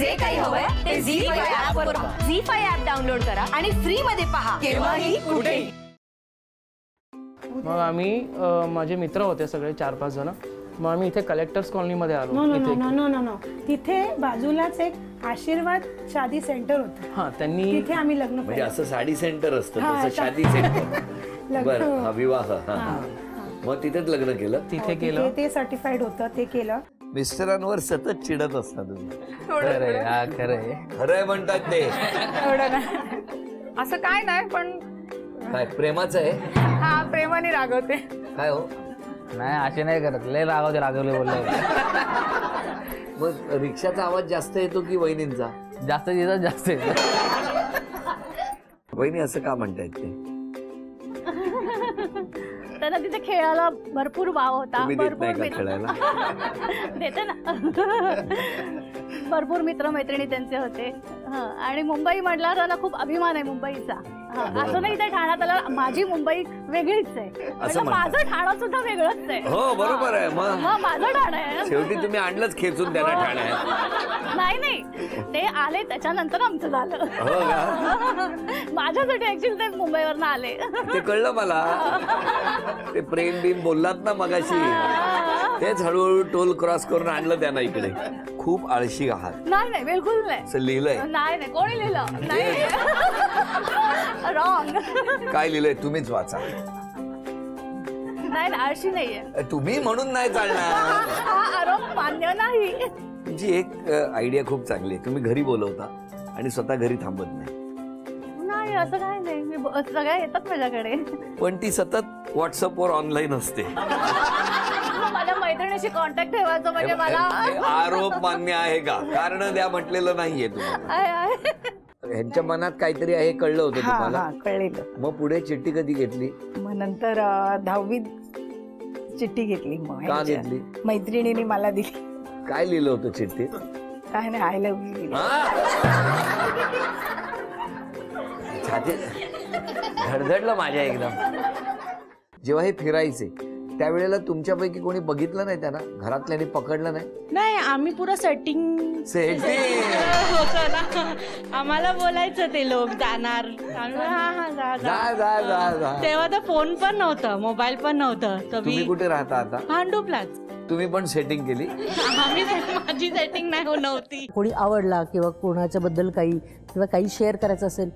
जे काही हवंय ते झी5 ऍप वर पहा. झी5 ऍप डाउनलोड करा आणि फ्री मध्ये पहा केव्हाही कुठेही. मग आम्ही माझे मित्र होते सगळे 4-5 जण. मग आम्ही इथे कलेक्टर्स कॉलनीमध्ये आलो. नो तिथे बाजूलाच एक आशीर्वाद शादी सेंटर होतं. हां, त्यांनी तिथे आम्ही लग्न म्हणजे असं साडी सेंटर असतं तसं शादी सेंटर. बरं, हा विवाह. मग तिथेच लग्न केलं. तिथे केलं. ते सर्टिफाईड होतं, ते केलं. मिस्टरांवर सतत चिडत असता तुम्ही. खरंय म्हणतात ते. असं काय नाही, पण काय प्रेमाचं आहे? हा, प्रेमाने रागवते. काय हो? नाही असे नाही करत, लय रागवले बोलले. मग रिक्षाचा आवाज जास्त येतो की वहिनींचा? जास्त येतात, जास्त येतात. वहिनी असं का म्हणतायत ते? त्यांना तिथे खेळायला भरपूर वाव होता. तुम्ही देत नाही का खेळायला? देते ना. भरपूर मित्रमैत्रिणी त्यांचे होते. आणि मुंबई म्हटलं त्यांना खूप अभिमान आहे मुंबईचा. असं नाही ते ठाण्यात आला माझी मुंबई वेगळीच आहे, म्हणजे माझं ठाणं सुद्धा वेगळंच आहे. हो बरोबर आहे. मग माझं ठाणं आहे. शेवटी तुम्ही आणलंच खेचून त्यांना ठाण्यात. नाही ते आले त्याच्यानंतर आमचं झालं. हो का? माझ्यासाठी ऍक्च्युअली ते मुंबईवरनं आले. ते कळलं मला. ते प्रेम बिम बोललात ना मगाशी, तेच हळूहळू टोल क्रॉस करून आणलं त्यांना इकडे. खूप आळशी आहात. नाही बिलकुल नाही. असं लिहिलंय? नाही कोणी लिहिलं नाही. रॉंग. काय लिहिलंय तुम्हीच वाचा. नाही आळशी नाहीये तुम्ही म्हणून नाही चालणार. हा आरोप मान्य नाही. तुमची एक आयडिया खूप चांगली आहे. तुम्ही घरी बोलवता आणि स्वतः घरी थांबत नाही. नाही असं काय नाही, मी सगळ्या येतात माझ्याकडे. पण ती सतत व्हॉट्सअपवर ऑनलाईन असते. माझ्या मैत्रिणीशी कॉन्टॅक्ट ठेवायचं म्हणजे मला. आरोप मान्य आहे का? कारण द्या म्हटलेलं नाहीये तुम्हाला. ह्यांच्या मनात काहीतरी आहे, कळलं होतं तुम्हाला? कळलेलं. मग पुढे चिठ्ठी कधी घेतली? मग नंतर 10वीत चिठ्ठी घेतली. मग का घेतली? मैत्रिणीने मला दिली. काय लिहिलं होतं चिठ्ठीत? काय नाही, आय लव्ह यू. छाती धडधडलं माझ्या एकदम. जेव्हा हे फिरायचे त्यावेळेला तुमच्यापैकी कोणी बघितलं नाही त्यांना? घरातल्यानी पकडलं नाही? नाही, आम्ही पुरं सेटिंग होतं ना. आम्हाला बोलायचं ते लोक जाणार. तेव्हा तर फोन पण नव्हतं, मोबाईल पण नव्हतं. तुम्ही कुठे राहता आता? भांडूपलाच. तुम्ही पण सेटिंग केली? माझी सेटिंग नाही नव्हती. कोणी आवडला किंवा कोणाच्या बद्दल काही किंवा काही शेअर करायचं असेल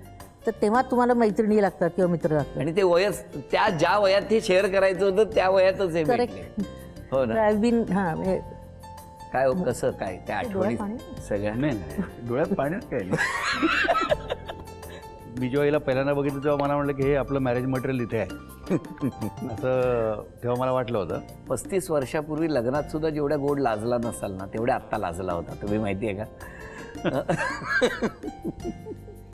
तर तेव्हा तुम्हाला मैत्रिणी लागतात किंवा मित्र लागतात. आणि ते वयस त्या ज्या वयात ते शेअर करायचं होतं त्या वयातच आहे. करेक्ट. हो ना. I been. काय हो, कसं काय त्या आठवणी सगळ्या? नाही डोळ्यात पाण्यात काय नाही. मी जेव्हा हिला पहिल्यांदा बघितलं तेव्हा मला म्हटलं की हे आपलं मॅरेज मटेरियल इथे आहे असं तेव्हा मला वाटलं होतं. 35 वर्षापूर्वी लग्नात सुद्धा जेवढ्या गोड लाजला नसाल ना तेवढ्या आत्ता लाजला होता. तुम्ही माहिती आहे का?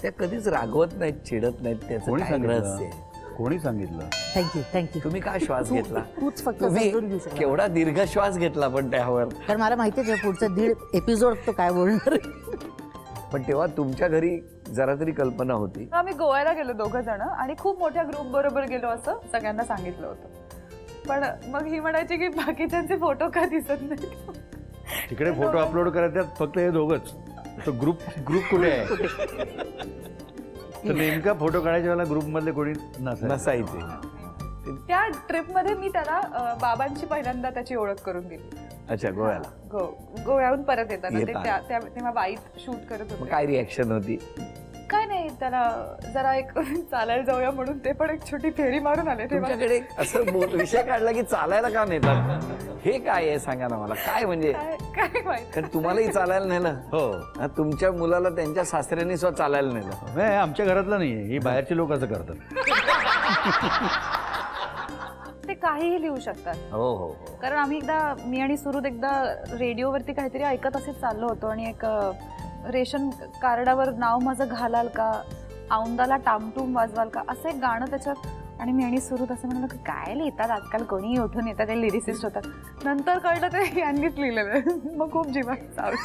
त्या कधीच रागवत नाहीत, चिडत नाहीत. त्याचं काय रहस्य आहे? कोणी सांगितलं? थँक्यू. तुम्ही काय श्वास घेतला? तूच फक्त तुम्ही समजून घेऊ शकता. केवढा दीर्घ श्वास घेतला पण त्यावर. कारण मला माहितीच आहे पुढचा 1.5 एपिसोड तो काय बोलणार. पण तेव्हा तुमच्या घरी जरा तरी कल्पना होती? आम्ही गोव्याला गेलो 2 जण आणि खूप मोठ्या ग्रुप बरोबर गेलो असं सगळ्यांना सांगितलं होतं. पण मग ही म्हणायची की बाकीच्यांचे फोटो का दिसत नाही. तिकडे फोटो अपलोड करायचे फक्त हे दोघंच. तो ग्रुप कुठे आहे? तर नेमका फोटो काढायच्या वेळेला ग्रुप मधले कोणी नसायचे. त्या ट्रिपमध्ये मी त्याला बाबांची पहिल्यांदा त्याची ओळख करून दिली. अच्छा, गोव्याला? गोव्याहून परत येताना तेव्हा बाईत शूट करत होते. काय रिॲक्शन होती? काय नाही, त्याला जरा एक चालायला जाऊया म्हणून ते पण एक छोटी फेरी मारून आले. तुमच्याकडे असं विषय काढला की चालायला का नेतात? हे काय आहे सांगा ना मला. काय म्हणजे काय माहिती? कारण तुम्हालाही चालायला नेलं. हो. तुमच्या मुलाला त्यांच्या सासऱ्यांनी स्वतः चालायला नेलं. नाही, आमच्या घरातलं नाहीये, ही बाहेरची लोक असं करतात. ते काहीही लिहू शकतात. हो हो. कारण आम्ही मी आणि सुरुद एकदा रेडिओवरती काहीतरी ऐकत असेच चाललो होतो आणि एक रेशन कार्डावर नाव माझं घालाल का, औंदाला टामटूम वाजवाल का, असं एक गाणं त्याच्यात. आणि मी आणि सुरुद असं म्हणलं की काय लिहितात आजकाल, कोणीही उठून येतात, ते लिरिसिस्ट होतात. नंतर कळलं ते यांनीच लिहिलेलं. मग खूप जीवात चालू.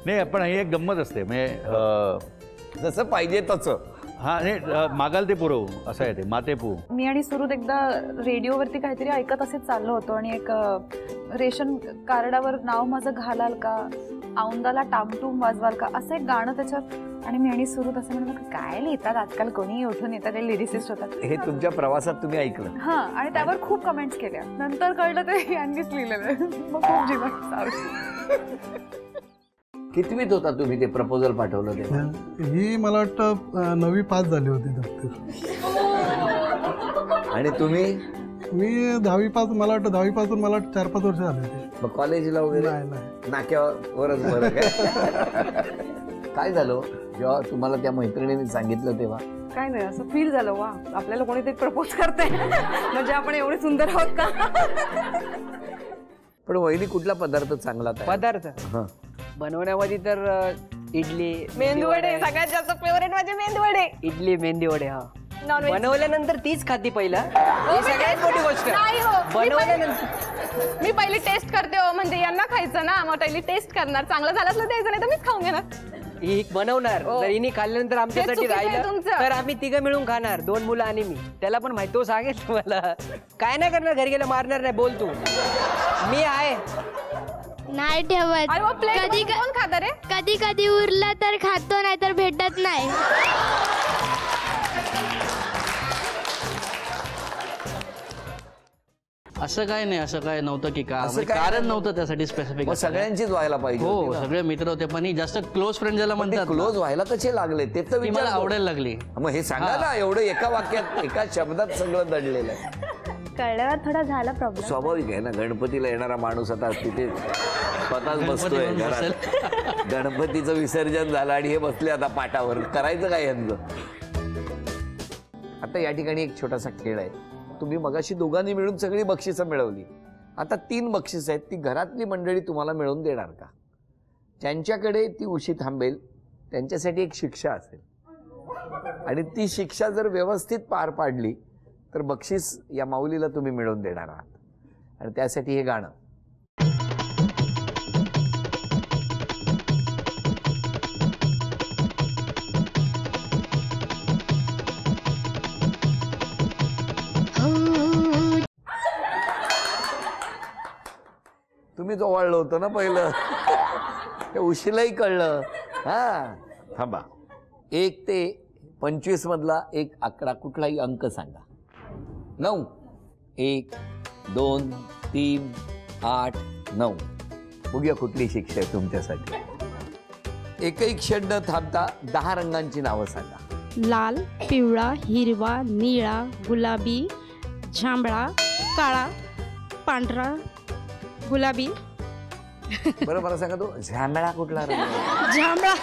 नाही, पण ही एक गंमत असते म्हणजे जसं पाहिजे तसं. हा नाही, मागाल ते पुरवू असं आहे ते. माते पू. मी आणि सुरुद एकदा रेडिओवरती काहीतरी ऐकत असेच चाललो होतो आणि एक रेशन कार्डावर नाव माझं घालाल का, औंदाला टामटूम वाजवाल का असं एक गाणं त्याच्यात. आणि मी आणि सुरू तसं म्हणलं काय लिहितात आजकाल, कोणीही उठून येतात, ते लिरिसिस्ट होतात. हे तुमच्या प्रवासात तुम्ही ऐकलं? हा, आणि त्यावर खूप कमेंट्स केल्या. नंतर कळलं ते यांनीच लिहिलेलं. मग खूप जीवन सावरलं. कितवीत होता तुम्ही ते प्रपोजल पाठवलं तेव्हा? ही मला वाटतं 9वी पास झाली होती दप्तर. आणि तुम्ही? मी 10वी पास, मला वाटतं 10वी पासून मला 4-5 वर्ष झाले होते. मग कॉलेजला वगैरे? नाही. नाक्यावरच बरं काय? काय झालं जेव्हा तुम्हाला त्या मैत्रिणीने सांगितलं तेव्हा? काय नाही, असं फील झालं, वा आपल्याला कोणीतरी प्रपोज करतंय, म्हणजे आपण एवढे सुंदर आहोत का. पण वहिनी कुठला पदार्थ चांगला? पदार्थ बनवण्यामध्ये तर इडली, मेंदूवडे सगळ्यात जास्त फेवरेट माझे मेंदूवडे. इडली मेंदीवडे. हा, नॉनव्हेज बनवल्यानंतर तीच खाती पहिला. ही सगळ्यात मोठी गोष्ट. नाही हो, बनवल्यानंतर मी पहिली टेस्ट करते हो, म्हणजे यांना खायचं ना, मग पहिली टेस्ट करणार, चांगलं झालं असलं द्यायचं, नाही तर मीच खाऊन घेणार. ही बनवणार, जर हिने खाल्ल्यानंतर आमच्यासाठी चुकीचं आहे राहिलं तुमचं. तर आम्ही तिघं मिळून खाणार, 2 मुलं आणि मी. त्याला पण माहिती, तो सांगेल तुम्हाला. काय नाही करणार, घरी गेलं मारणार नाही, बोल तू, मी आहे. नाही ठेवत. कधी कोण खाता रे? कधी कधी उरलं तर खातो, नाही तर भेटत नाही. असं काय नाही, असं काय नव्हतं की का, असं म्हणजे काय कारण नव्हतं त्यासाठी स्पेसिफिक. मग सगळ्यांचीच व्हायला पाहिजे हो, होती ना. सगळे मित्र होते, पण ही जास्त क्लोज फ्रेंड ज्याला म्हणतात, क्लोज व्हायला कसे लागले ते तर ती मला आवडायला लागली. मग हे सांगा ना, एवढं एका वाक्यात एका शब्दात सगळं दडलेलं आहे. कळल्यावर थोडा झाला प्रॉब्लेम. स्वाभाविक आहे ना, गणपतीला येणारा माणूस आता तिथे स्वतःच बसतोय घरात. गणपतीचं विसर्जन झालं आणि हे बसले आता पाटावर, करायचं काय यांचं. आता या ठिकाणी एक छोटासा खेळ आहे. तुम्ही मगाशी दोघांनी मिळून सगळी बक्षिसं मिळवली, आता 3 बक्षिसं आहेत, ती घरातली मंडळी तुम्हाला मिळवून देणार का? ज्यांच्याकडे ती उशी थांबेल त्यांच्यासाठी एक शिक्षा असेल, आणि ती शिक्षा जर व्यवस्थित पार पाडली तर बक्षीस या माऊलीला तुम्ही मिळवून देणार आहात. आणि त्यासाठी हे गाणं. तुम्ही जवळलं होतं ना पहिलं, त्या उशीलाही कळलं. हा, थांबा. 1 ते 25 मधला एक आकडा, कुठलाही अंक सांगा. 9, 1, 2, 3, 8, 9. बघूया कुठली शिक्षा आहे तुमच्यासाठी. एकही क्षण न थांबता 10 रंगांची नावं सांगा. लाल, पिवळा, हिरवा, निळा, गुलाबी, जांभळा, काळा, पांढरा, गुलाबी. बरं मला सांगा, तो जांभळा कुठला रंग? जांभळा.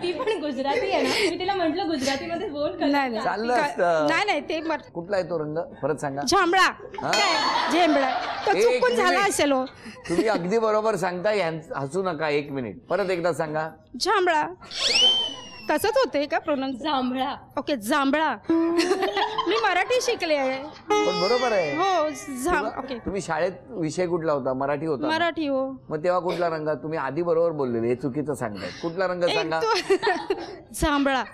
ती पण गुजराती आहे ना, मी तिला म्हटलं गुजरातीमध्ये बोल. चाललं असतं. नाही ते कुठला आहे तो रंग, परत सांगा. जांभळा. झेंबळा तो चुकून झाला असेल. तुम्ही अगदी बरोबर सांगता, हसू नका. 1 मिनिट, परत एकदा सांगा. जांभळा. तसंच होते का प्रोनाउन्स? जांभळा. ओके, जांभळा. मी मराठी शिकले आहे. पण बरोबर आहे. हो, ओके. तुम्ही शाळेत विषय कुठला होता? मराठी होता? मराठी. हो. मग तेव्हा कुठला रंग? तुम्ही आधी बरोबर बोललेले, हे चुकीचं सांगताय. कुठला रंग सांगा? जांभळा.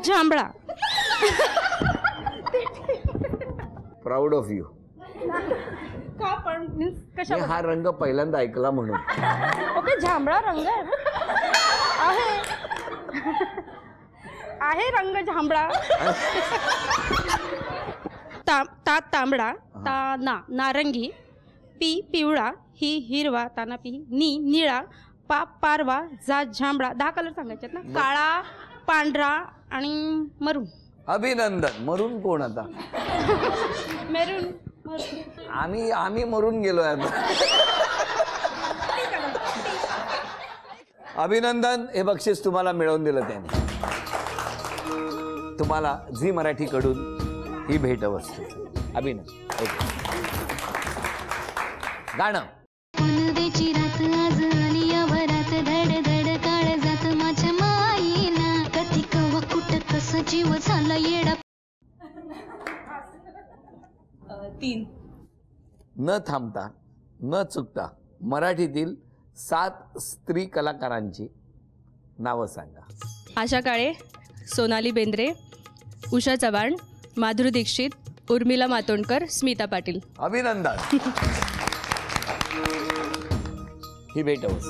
जांभळा. Proud of you. का पण मी हा रंग पहिल्यांदा ऐकला म्हणून. ओके, जांभळा रंग आहे रंग जांभळा. ता तांबडा, ता नारंगी, पी पिवळा, ही हिरवा, ताना पी, नी निळा, पा पारवा, जा जांभळा. 10 कलर सांगायचे ना. काळा, पांढरा आणि मरून. अभिनंदन. मरून कोण आता? मेरून. आम्ही मरून गेलोय आता. अभिनंदन. हे बक्षीस तुम्हाला मिळवून दिलं त्याने. तुम्हाला झी मराठी कडून ही भेटवस्तू. अभिनंदन. गाणं. जीव झाला येडा. 3. न थांबता न चुकता मराठीतील 7 स्त्री कलाकारांची नावं सांगा. आशा काळे, सोनाली बेंद्रे, उषा चव्हाण, माधुरी दीक्षित, उर्मिला मातोंडकर, स्मिता पाटील. अभिनंदन. ही भेटवस.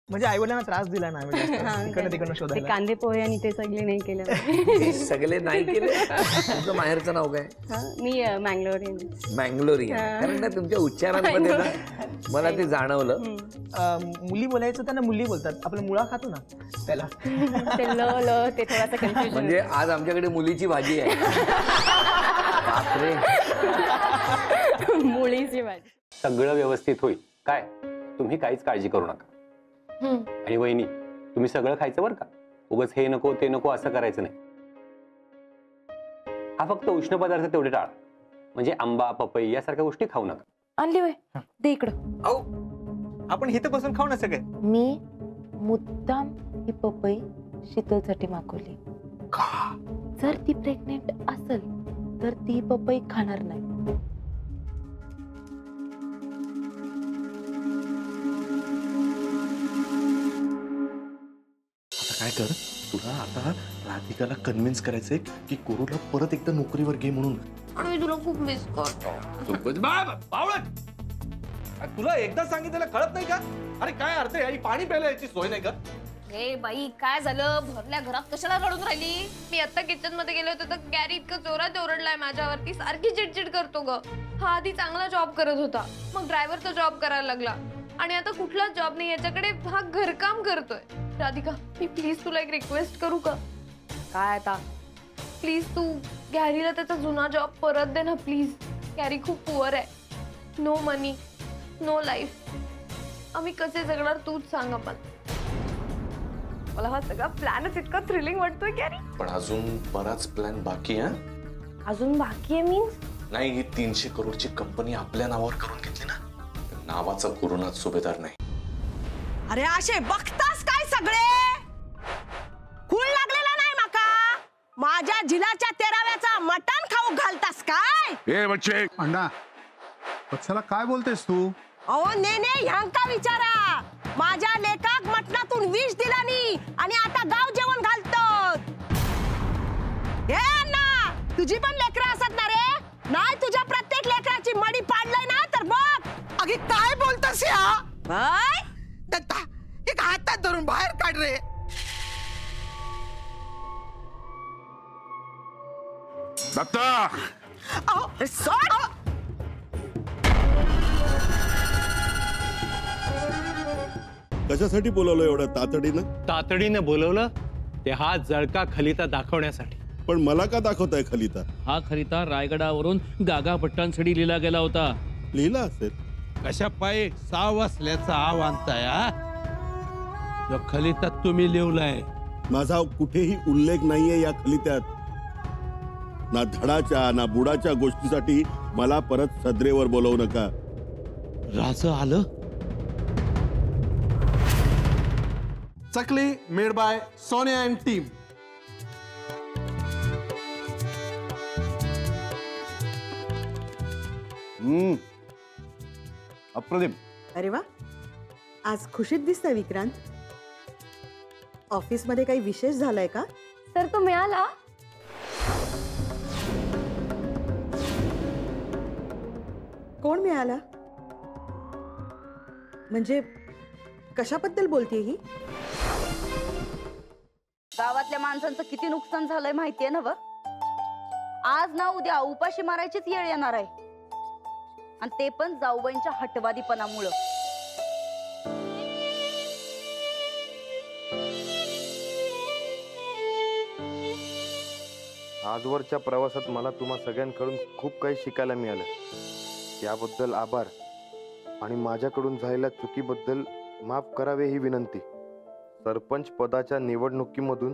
म्हणजे आई वडिलांना त्रास दिला ना इकडनं तिकडनं शोधायला. कांदे पोहे आणि ते सगळे नाही केले. सगळे नाही केले. तुमचं माहेरचं नाव काय? मी मँगलोरियन. मँगलोरियन. कारण ना तुमच्या उच्चारांमध्ये ना मला ते जाणवलं. मुली बोलायचं त्यांना मुली बोलतात. आपला मुळा खातो ना त्याला ते थोडासा कन्फ्युजन. म्हणजे आज आमच्याकडे मुलीची भाजी आहे. बापरे. मुलीची भाजी. सगळं व्यवस्थित होईल. काय तुम्ही काहीच काळजी करू नका. आणि वहिनी तुम्ही सगळं खायचं बरं का. उगाच हे नको ते नको असं करायचं नाही. हा फक्त उष्ण पदार्थ तेवढे टाळा. म्हणजे आंबा पपई यासारख्या गोष्टी खाऊ नका. आणली वय दे इकडं. आपण इथे बसून खाऊ ना सगळे. मी मुद्दाम ही पपई शीतलसाठी मागवली. जर ती प्रेग्नेंट असेल तर ती पपई खाणार नाही. काय कर, तुला आता राधिकाला कन्व्हिन्स करायचंय की कोरूला परत एकदा नोकरीवर घे म्हणून. आणि मी तुला खूप मिस करतो. बावळट, तुला एकदा सांगितलेलं कळत नाही का? अरे काय अर्थ आहे, आणि पाणी प्यायला याची सोय नाही का? हे बाई काय झालं, भरल्या घरात कशाला रडून राहिली? मी आता किचन मध्ये गेले होते तर गॅरी इतकं जोरात ओरडलाय माझ्यावरती, सारखी चिडचिड करतो ग. हा आधी चांगला जॉब करत होता, मग ड्रायव्हरचा जॉब करायला लागला आणि आता कुठलाच जॉब नाही याच्याकडे, हा घरकाम करतोय. राधिका मी प्लीज तुला एक रिक्वेस्ट करू का? काय आता? प्लीज तू गॅरीला त्याचा जुना जॉब परत दे ना प्लीज. गॅरी खूप पुअर आहे. नो मनी नो लाईफ. आम्ही कसे जगणार तूच सांग. आपण मला हा सगळा प्लॅनच इतका थ्रिलिंग वाटतोय गॅरी. पण अजून बराच प्लॅन बाकी आहे. अजून बाकी आहे मीन्स? नाही, ही 300 करोडची कंपनी आपल्या नावावर करून घेतली ना, नावाचा कोरोनात सुभेदार नाही. अरे असे बघतास काय सगळे? खूळ लागलेला नाही माका? माझ्या जिलाच्या तेराव्याचा मटण खाऊ घालतास काय? ए बच्चे अण्णा, वत्सला काय बोलतेस तू? अहो नेने ह्यांका विचारा. माझ्या लेकाक मटणातून विष दिलानी आणि आता गाव जेवण घालतात. हे अण्णा, तुझी पण लेकरं असत ना रे? नाही तुझ्या प्रत्येक लेकराची मडी पाडलंय ना तर बघ. अगे काय बोलतास या? काय? दत्ता एक हातात धरून बाहेर काढ रे. दत्ता अहो सोड. कशासाठी बोलवलं एवढं तातडीनं? तातडीनं बोलवलं ते हा जळका खलिता दाखवण्यासाठी. पण मला का दाखवताय खलिता? हा खलिता रायगडावरून गागा भट्टांसाठी लिहिला गेला होता. लिहिला असेल? कशा पायी साव असल्याचा आव आणताय? जो खलिता तुम्ही लिहलाय माझा कुठेही उल्लेख नाहीये या खलित्यात. ना धडाच्या ना बुडाच्या गोष्टीसाठी मला परत सदरेवर बोलवू नका. राज आलं. Chakli made by Sonia and team. अप्रतिम. अरे वा, आज खुशीत दिसतंय विक्रांत. ऑफिस मध्ये काही विशेष झालाय का? सर तो मिळाला. कोण मिळाला? म्हणजे कशाबद्दल बोलतेय ही? गावातल्या माणसांचं किती नुकसान झालंय माहितीये ना? आज ना उद्या उपाशी मारायचीच येळ येणार आहे, आणि ते पण जाऊबाईंच्या हटवादीपणामुळं. आजवरच्या प्रवासात मला तुम्हा सगळ्यांकडून खूप काही शिकायला मिळालं. याबद्दल आभार आणि माझ्याकडून झालेल्या चुकीबद्दल माफ करावे ही विनंती. सरपंच पदाच्या निवडणुकीमधून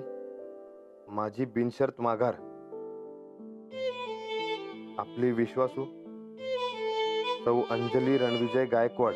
माझी बिनशर्त माघार. आपली विश्वासू सौ अंजली रणविजय गायकवाड.